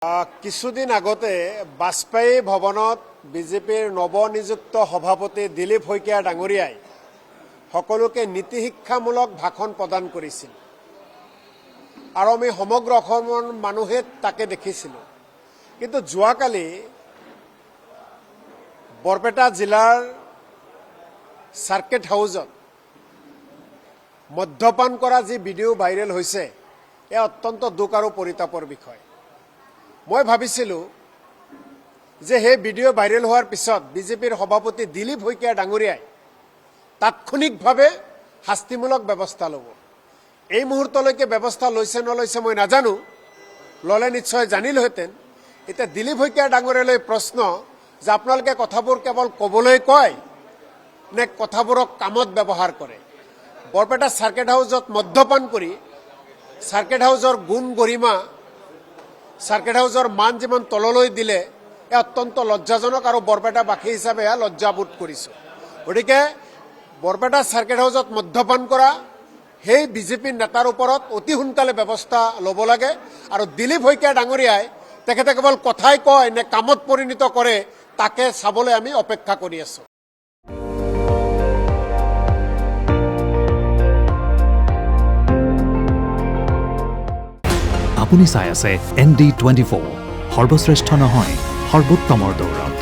কিছুদিন আগতে বাজপেয়ী ভৱনত বিজেপিৰ নৱনিযুক্ত সভাপতি দিলীপ শইকীয়া ডাঙৰীয়াই সকলোকে নীতি শিক্ষামূলক ভাষণ প্ৰদান কৰিছিল আৰু আমি সমগ্ৰ অসমৰ মানুহে তাকে দেখিছিলোঁ। কিন্তু যোৱাকালি বৰপেটা জিলাৰ চাৰ্কিট হাউচত মদ্যপান কৰা যি ভিডিঅ' ভাইৰেল হৈছে এয়া অত্যন্ত দুখ আৰু পৰিতাপৰ বিষয়। মই ভাবিছিলোঁ যে সেই ভিডিঅ' ভাইৰেল হোৱাৰ পিছত বিজেপিৰ সভাপতি দিলীপ শইকীয়া ডাঙৰীয়াই তাৎক্ষণিকভাৱে শাস্তিমূলক ব্যৱস্থা ল'ব। এই মুহূৰ্তলৈকে ব্যৱস্থা লৈছে নলৈছে মই নাজানো, ল'লে নিশ্চয় জানিলোহেঁতেন। এতিয়া দিলীপ শইকীয়া ডাঙৰীয়ালৈ প্ৰশ্ন যে আপোনালোকে কথাবোৰ কেৱল ক'বলৈ কয় নে কথাবোৰক কামত ব্যৱহাৰ কৰে? বৰপেটা চাৰ্কিট হাউচত মদ্যপান কৰি চাৰ্কিট হাউচৰ গুণ গৰিমা, চাৰ্কিট হাউচৰ মান যিমান তললৈ দিলে এয়া অত্যন্ত লজ্জাজনক আৰু বৰপেটাবাসী হিচাপে এয়া লজ্জাবোধ কৰিছোঁ। গতিকে বৰপেটা চাৰ্কিট হাউচত মদ্যপান কৰা সেই বিজেপি নেতাৰ ওপৰত অতি সোনকালে ব্যৱস্থা ল'ব লাগে আৰু দিলীপ শইকীয়া ডাঙৰীয়াই তেখেতে কেৱল কথাই কয় নে কামত পৰিণত কৰে তাকে চাবলৈ আমি অপেক্ষা কৰি আছোঁ। আপুনি চাই আছে ND24, সৰ্বশ্ৰেষ্ঠ নহয় সৰ্বোত্তমৰ দৌৰত।